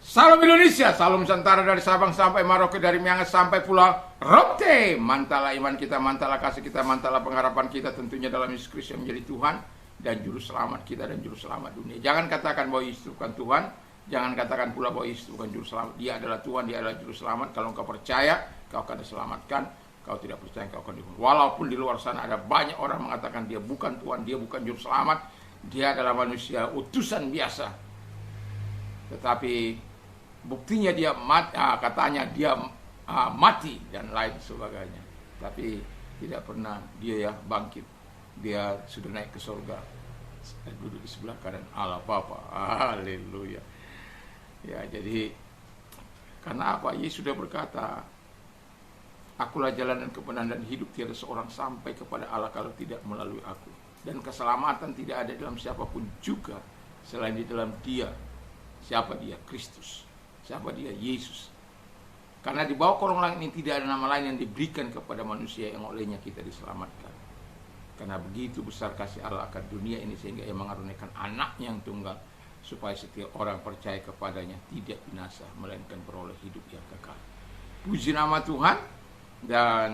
Salam Indonesia, salam Nusantara dari Sabang sampai Merauke, dari Miangas sampai Pulau Rote. Mantalah iman kita, mantalah kasih kita, mantalah pengharapan kita tentunya dalam Yesus Kristus yang menjadi Tuhan dan Juru Selamat kita dan Juru Selamat dunia. Jangan katakan bahwa Yesus bukan Tuhan, jangan katakan pula bahwa Yesus bukan Juru Selamat. Dia adalah Tuhan, Dia adalah Juru Selamat. Kalau engkau percaya, kau akan diselamatkan. Kau tidak percaya, kau akan dihukum. Walaupun di luar sana ada banyak orang mengatakan dia bukan Tuhan, dia bukan Juru Selamat, dia adalah manusia utusan biasa. Tetapi buktinya dia katanya dia mati dan lain sebagainya, tapi tidak pernah dia bangkit. Dia sudah naik ke surga, duduk di sebelah kanan Allah Bapa. Haleluya. Ya, jadi karena apa? Yesus sudah berkata, akulah jalan dan kebenaran dan hidup, tiada seorang sampai kepada Allah kalau tidak melalui aku. Dan keselamatan tidak ada dalam siapapun juga selain di dalam Dia. Siapa Dia? Kristus. Siapa Dia? Yesus. Karena di bawah kolong langit ini tidak ada nama lain yang diberikan kepada manusia yang olehnya kita diselamatkan. Karena begitu besar kasih Allah akan dunia ini sehingga Ia mengaruniakan anaknya yang tunggal, supaya setiap orang percaya kepadanya tidak binasa, melainkan beroleh hidup yang kekal. Puji nama Tuhan. Dan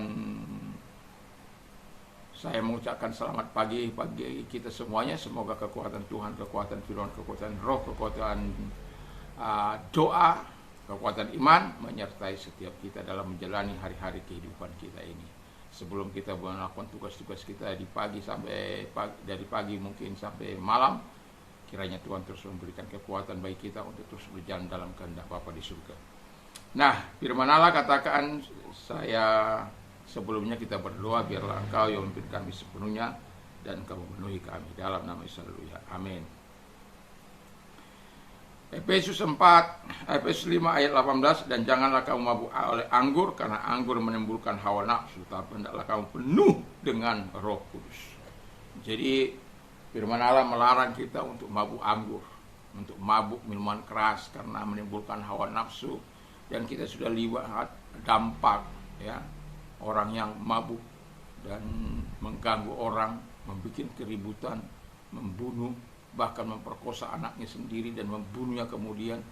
saya mengucapkan selamat pagi kita semuanya. Semoga kekuatan Tuhan, kekuatan firman, kekuatan roh, kekuatan doa, kekuatan iman menyertai setiap kita dalam menjalani hari-hari kehidupan kita ini. Sebelum kita melakukan tugas-tugas kita di pagi sampai dari pagi mungkin sampai malam, kiranya Tuhan terus memberikan kekuatan bagi kita untuk terus berjalan dalam kehendak Bapa di surga. Nah, firman Allah katakan, saya sebelumnya kita berdoa, biarlah Engkau yang memimpin kami sepenuhnya dan Engkau memenuhi kami dalam nama Yesus. Haleluya. Amin. Efesus 5 ayat 18, dan janganlah kamu mabuk oleh anggur, karena anggur menimbulkan hawa nafsu, tapi hendaklah kamu penuh dengan Roh Kudus. Jadi firman Allah melarang kita untuk mabuk anggur, untuk mabuk minuman keras karena menimbulkan hawa nafsu. Dan kita sudah lihat dampak ya, orang yang mabuk dan mengganggu orang, membuat keributan, membunuh, bahkan memperkosa anaknya sendiri dan membunuhnya kemudian.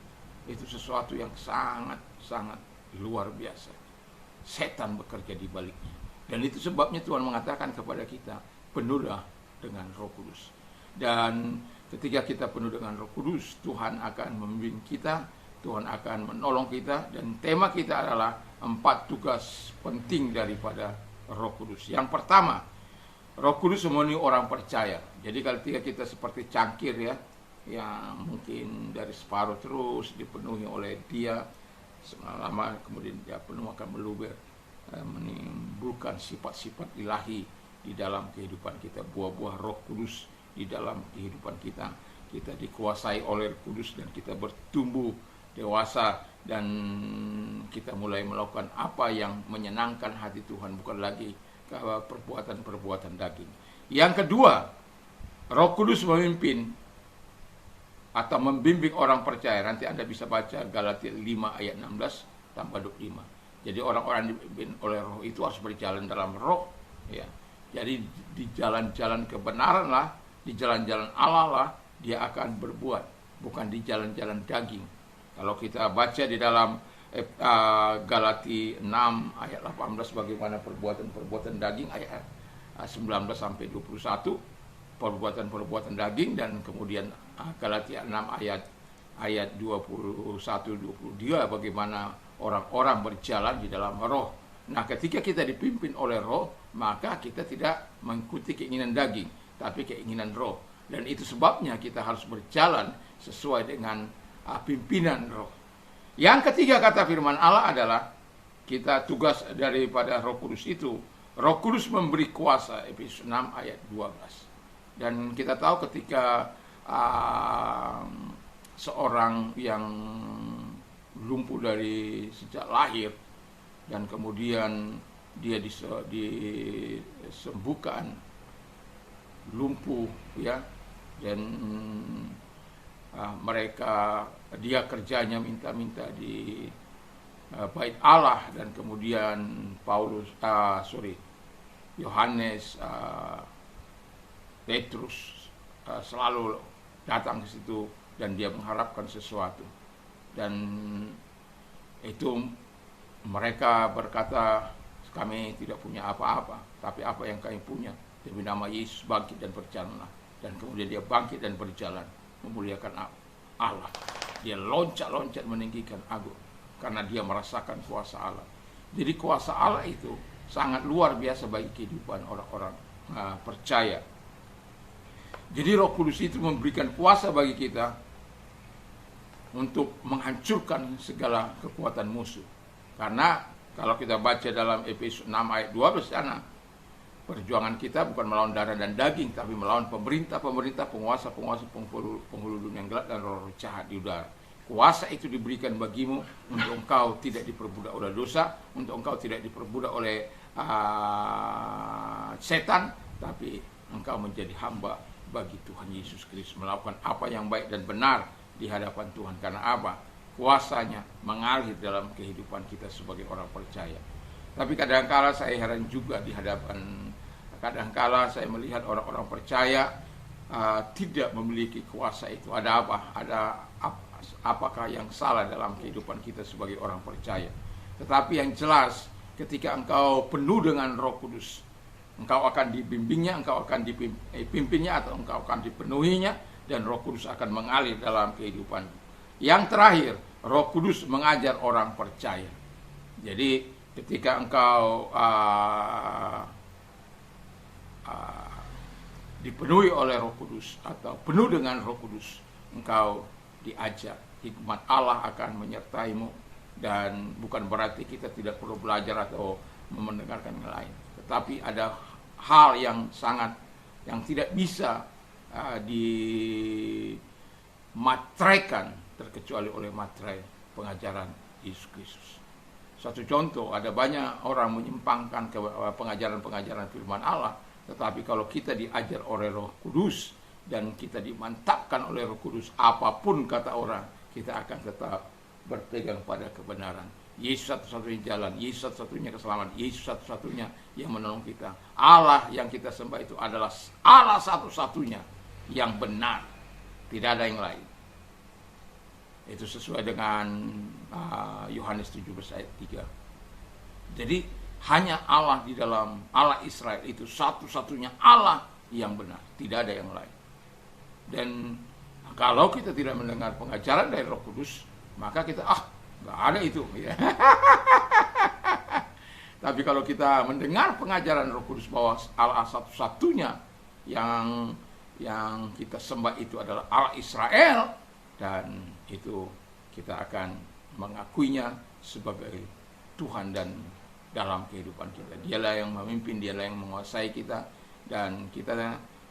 Itu sesuatu yang sangat luar biasa. Setan bekerja di baliknya. Dan itu sebabnya Tuhan mengatakan kepada kita, penuhlah dengan Roh Kudus. Dan ketika kita penuh dengan Roh Kudus, Tuhan akan membimbing kita, Tuhan akan menolong kita. Dan tema kita adalah 4 tugas penting daripada Roh Kudus. Yang pertama, Roh Kudus memenuhi orang percaya. Jadi kalau kita seperti cangkir ya, yang mungkin dari separuh terus dipenuhi oleh Dia, lama kemudian dia penuh akan meluber, menimbulkan sifat-sifat ilahi di dalam kehidupan kita, buah-buah Roh Kudus di dalam kehidupan kita. Kita dikuasai oleh Roh Kudus dan kita bertumbuh dewasa, dan kita mulai melakukan apa yang menyenangkan hati Tuhan, bukan lagi perbuatan-perbuatan daging. Yang kedua, Roh Kudus memimpin atau membimbing orang percaya. Nanti Anda bisa baca Galatia 5 ayat 16 tambah 25. Jadi orang-orang dipimpin oleh Roh itu harus berjalan dalam Roh ya. Jadi di jalan-jalan kebenaran lah, di jalan-jalan Allah lah dia akan berbuat, bukan di jalan-jalan daging. Kalau kita baca di dalam Galatia 6 ayat 18 bagaimana perbuatan-perbuatan daging, ayat 19 sampai 21 perbuatan-perbuatan daging, dan kemudian Galatia 6 ayat 21 22 bagaimana orang-orang berjalan di dalam Roh. Nah, ketika kita dipimpin oleh Roh, maka kita tidak mengikuti keinginan daging, tapi keinginan Roh. Dan itu sebabnya kita harus berjalan sesuai dengan pimpinan Roh. Yang ketiga kata firman Allah adalah kita tugas daripada Roh Kudus itu. Roh Kudus memberi kuasa, Efesus 6 ayat 12. Dan kita tahu ketika seorang yang lumpuh dari sejak lahir dan kemudian dia disembuhkan lumpuh ya, dan dia kerjanya minta-minta di bait Allah, dan kemudian Yohanes, Petrus selalu datang ke situ dan dia mengharapkan sesuatu. Dan itu mereka berkata, kami tidak punya apa-apa, tapi apa yang kami punya, demi nama Yesus bangkit dan berjalanlah. Dan kemudian dia bangkit dan berjalan, memuliakan Allah. Dia loncat-loncat meninggikan Agung, karena dia merasakan kuasa Allah. Jadi kuasa Allah itu sangat luar biasa bagi kehidupan orang-orang percaya. Jadi Roh Kudus itu memberikan kuasa bagi kita untuk menghancurkan segala kekuatan musuh. Karena kalau kita baca dalam Efesus 6 ayat 12 sana, perjuangan kita bukan melawan darah dan daging, tapi melawan pemerintah-pemerintah, penguasa-penguasa, penghulu dunia yang gelap dan roh jahat di udara. Kuasa itu diberikan bagimu untuk engkau tidak diperbudak oleh dosa, untuk engkau tidak diperbudak oleh setan, tapi engkau menjadi hamba bagi Tuhan Yesus Kristus, melakukan apa yang baik dan benar di hadapan Tuhan. Karena apa? Kuasanya mengalir dalam kehidupan kita sebagai orang percaya. Tapi kadangkala saya heran juga di hadapan, kadangkala saya melihat orang-orang percaya tidak memiliki kuasa itu. Ada apa? Apakah yang salah dalam kehidupan kita sebagai orang percaya? Tetapi yang jelas, ketika engkau penuh dengan Roh Kudus, engkau akan dibimbingnya, engkau akan dipimpinnya, atau engkau akan dipenuhinya, dan Roh Kudus akan mengalir dalam kehidupan. Yang terakhir, Roh Kudus mengajar orang percaya. Jadi ketika engkau dipenuhi oleh Roh Kudus atau penuh dengan Roh Kudus, engkau diajar, hikmat Allah akan menyertaimu, dan bukan berarti kita tidak perlu belajar atau mendengarkan yang lain. Tetapi ada hal yang tidak bisa dimateraikan terkecuali oleh materai pengajaran Yesus Kristus. Satu contoh, ada banyak orang menyimpangkan pengajaran-pengajaran firman Allah, tetapi kalau kita diajar oleh Roh Kudus dan kita dimantapkan oleh Roh Kudus, apapun kata orang, kita akan tetap berpegang pada kebenaran. Yesus satu-satunya jalan, Yesus satu-satunya keselamatan, Yesus satu-satunya yang menolong kita. Allah yang kita sembah itu adalah Allah satu-satunya yang benar, tidak ada yang lain. Itu sesuai dengan Yohanes 17 ayat 3. Jadi hanya Allah di dalam Allah Israel itu satu-satunya Allah yang benar, tidak ada yang lain. Dan kalau kita tidak mendengar pengajaran dari Roh Kudus, maka kita nggak ada itu ya. Tapi kalau kita mendengar pengajaran Roh Kudus bahwa Allah satu-satunya yang kita sembah itu adalah Allah Israel, dan itu kita akan mengakuinya sebagai Tuhan dan dalam kehidupan kita. Dialah yang memimpin, dialah yang menguasai kita. Dan kita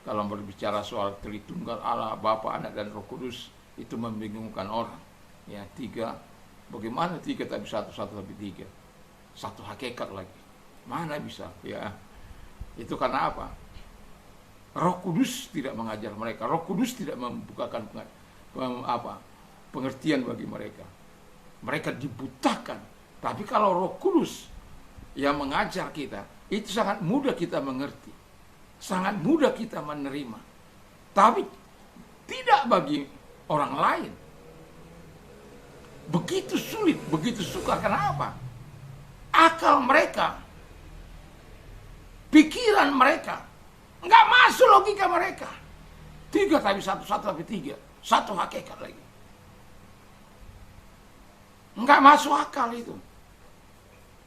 kalau berbicara soal Tritunggal Allah, Bapa, Anak, dan Roh Kudus, itu membingungkan orang. Ya, tiga. Bagaimana tiga tapi satu tapi tiga? Satu hakikat lagi. Mana bisa? Ya, itu karena apa? Roh Kudus tidak mengajar mereka. Roh Kudus tidak membukakan pengertian bagi mereka. Mereka dibutakan. Tapi kalau Roh Kudus yang mengajar kita, itu sangat mudah kita mengerti, sangat mudah kita menerima. Tapi tidak bagi orang lain. Begitu sulit, begitu sukar. Kenapa? Akal mereka, pikiran mereka, nggak masuk logika mereka. Tiga tapi satu tapi tiga. Satu hakikat lagi. Nggak masuk akal itu.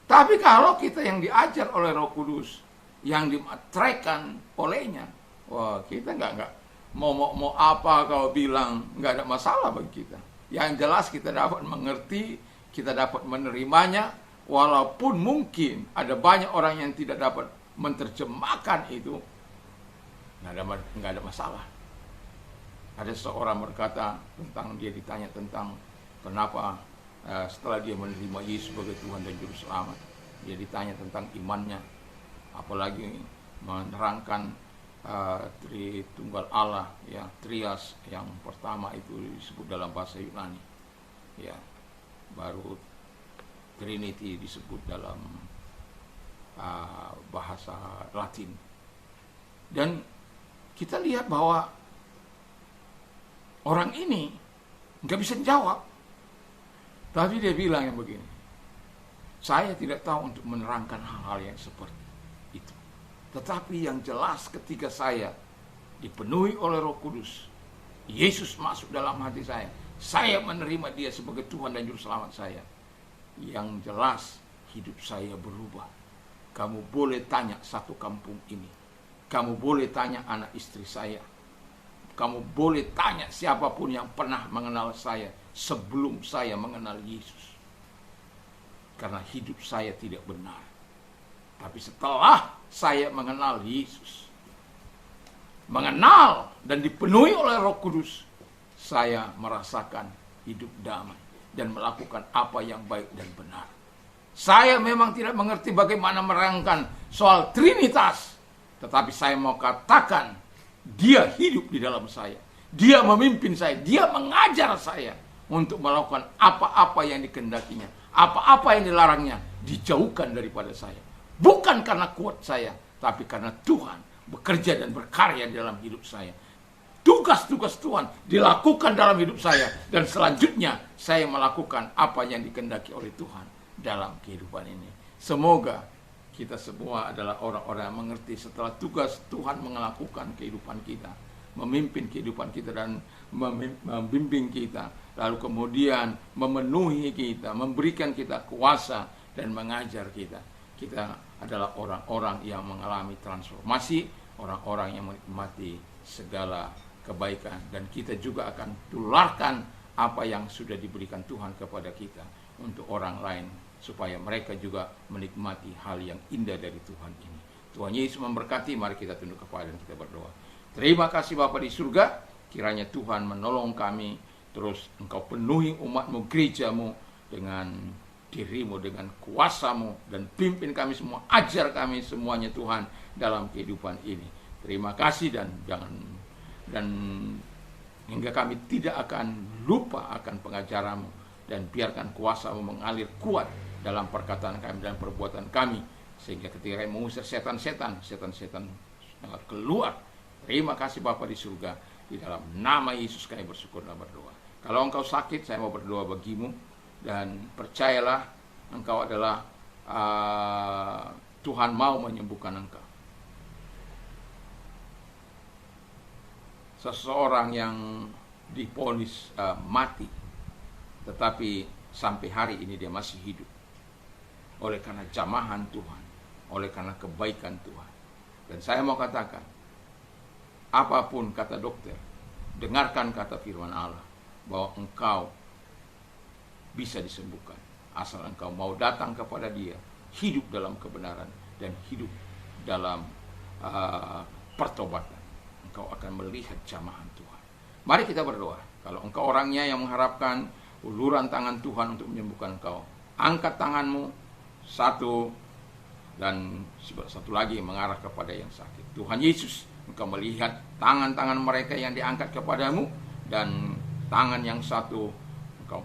Tapi kalau kita yang diajar oleh Roh Kudus, yang dimateraikan olehnya, wah, kita nggak mau apa kau bilang, nggak ada masalah bagi kita. Yang jelas kita dapat mengerti, kita dapat menerimanya, walaupun mungkin ada banyak orang yang tidak dapat menerjemahkan itu, nggak ada masalah. Ada seorang berkata tentang, dia ditanya tentang kenapa setelah dia menerima Yesus sebagai Tuhan dan Juru Selamat, dia ditanya tentang imannya, apalagi menerangkan Tritunggal Allah, ya, trias yang pertama itu disebut dalam bahasa Yunani, ya, baru Trinity disebut dalam bahasa Latin. Dan kita lihat bahwa orang ini nggak bisa jawab. Tapi dia bilang yang begini, saya tidak tahu untuk menerangkan hal-hal yang seperti itu. Tetapi yang jelas ketika saya dipenuhi oleh Roh Kudus, Yesus masuk dalam hati saya menerima dia sebagai Tuhan dan Juru Selamat saya. Yang jelas hidup saya berubah. Kamu boleh tanya satu kampung ini. Kamu boleh tanya anak istri saya. Kamu boleh tanya siapapun yang pernah mengenal saya sebelum saya mengenal Yesus. Karena hidup saya tidak benar. Tapi setelah saya mengenal Yesus, mengenal dan dipenuhi oleh Roh Kudus, saya merasakan hidup damai dan melakukan apa yang baik dan benar. Saya memang tidak mengerti bagaimana merangkan soal Trinitas, tetapi saya mau katakan dia hidup di dalam saya. Dia memimpin saya, dia mengajar saya untuk melakukan apa-apa yang dikehendakinya, apa-apa yang dilarangnya dijauhkan daripada saya. Bukan karena kuat saya, tapi karena Tuhan bekerja dan berkarya di dalam hidup saya. Tugas-tugas Tuhan dilakukan dalam hidup saya, dan selanjutnya saya melakukan apa yang dikehendaki oleh Tuhan dalam kehidupan ini. Semoga kita semua adalah orang-orang yang mengerti setelah tugas Tuhan melakukan kehidupan kita, memimpin kehidupan kita dan membimbing kita, lalu kemudian memenuhi kita, memberikan kita kuasa dan mengajar kita. Kita adalah orang-orang yang mengalami transformasi, orang-orang yang menikmati segala kebaikan, dan kita juga akan tularkan apa yang sudah diberikan Tuhan kepada kita untuk orang lain, supaya mereka juga menikmati hal yang indah dari Tuhan ini. Tuhan Yesus memberkati. Mari kita tunduk kepala dan kita berdoa. Terima kasih Bapa di surga, kiranya Tuhan menolong kami, terus Engkau penuhi umat-Mu, gereja-Mu dengan diri-Mu, dengan kuasa-Mu, dan pimpin kami semua, ajar kami semuanya Tuhan dalam kehidupan ini. Terima kasih, dan hingga kami tidak akan lupa akan pengajaran-Mu, dan biarkan kuasa-Mu mengalir kuat dalam perkataan kami dan perbuatan kami, sehingga ketika kami mengusir setan-setan keluar. Terima kasih Bapa di surga, di dalam nama Yesus kami bersyukur dan berdoa. Kalau engkau sakit, saya mau berdoa bagimu, dan percayalah engkau adalah Tuhan mau menyembuhkan engkau. Seseorang yang divonis mati, tetapi sampai hari ini dia masih hidup, oleh karena jamahan Tuhan, oleh karena kebaikan Tuhan. Dan saya mau katakan, apapun kata dokter, dengarkan kata firman Allah, bahwa engkau bisa disembuhkan, asal engkau mau datang kepada dia, hidup dalam kebenaran, dan hidup dalam pertobatan. Engkau akan melihat jamahan Tuhan. Mari kita berdoa. Kalau engkau orangnya yang mengharapkan uluran tangan Tuhan untuk menyembuhkan engkau, angkat tanganmu, satu, dan satu lagi mengarah kepada yang sakit. Tuhan Yesus, engkau melihat tangan-tangan mereka yang diangkat kepadamu, dan tangan yang satu engkau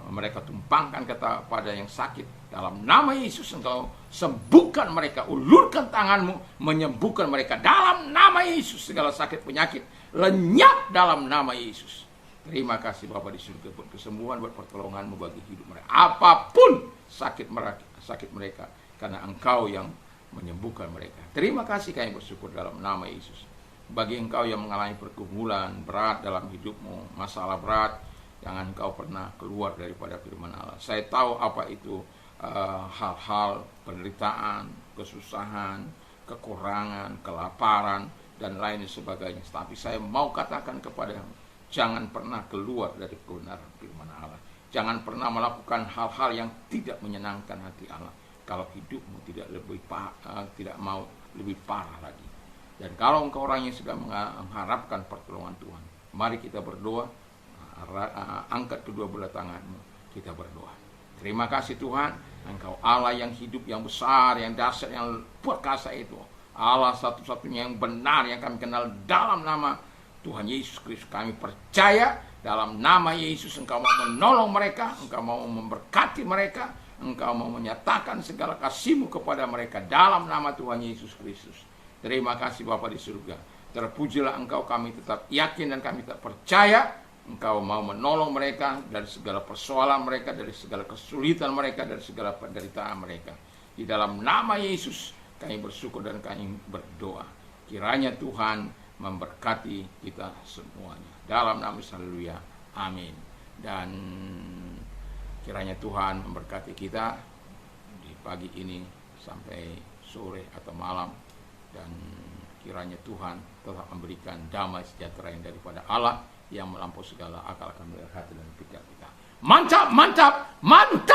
mereka tumpangkan kepada yang sakit. Dalam nama Yesus engkau sembuhkan mereka, ulurkan tanganmu, menyembuhkan mereka. Dalam nama Yesus segala sakit penyakit lenyap dalam nama Yesus. Terima kasih Bapa di surga buat kesembuhan, buat pertolonganmu bagi hidup mereka. Apapun sakit mereka, karena engkau yang menyembuhkan mereka. Terima kasih, kami bersyukur dalam nama Yesus. Bagi engkau yang mengalami pergumulan berat dalam hidupmu, masalah berat, jangan engkau pernah keluar daripada firman Allah. Saya tahu apa itu hal-hal penderitaan, kesusahan, kekurangan, kelaparan, dan lain sebagainya. Tapi saya mau katakan kepadamu, jangan pernah keluar dari kebenaran firman Allah. Jangan pernah melakukan hal-hal yang tidak menyenangkan hati Allah, kalau hidupmu tidak mau lebih parah lagi. Dan kalau engkau orang yang sudah mengharapkan pertolongan Tuhan, mari kita berdoa. Angkat kedua belah tanganmu, kita berdoa. Terima kasih Tuhan, Engkau Allah yang hidup, yang besar, yang dahsyat, yang perkasa itu. Allah satu-satunya yang benar yang kami kenal. Dalam nama Tuhan Yesus Kristus kami percaya, dalam nama Yesus Engkau mau menolong mereka, Engkau mau memberkati mereka, Engkau mau menyatakan segala kasih-Mu kepada mereka dalam nama Tuhan Yesus Kristus. Terima kasih Bapa di surga. Terpujilah Engkau, kami tetap yakin dan kami tetap percaya Engkau mau menolong mereka dari segala persoalan mereka, dari segala kesulitan mereka, dari segala penderitaan mereka. Di dalam nama Yesus kami bersyukur dan kami berdoa. Kiranya Tuhan memberkati kita semuanya. Dalam nama Yesus, haleluya. Amin. Dan kiranya Tuhan memberkati kita di pagi ini sampai sore atau malam. Dan kiranya Tuhan tetap memberikan damai sejahtera yang daripada Allah yang melampaui segala akal akan melihat hati dan pikir kita. Mantap, mantap, mantap.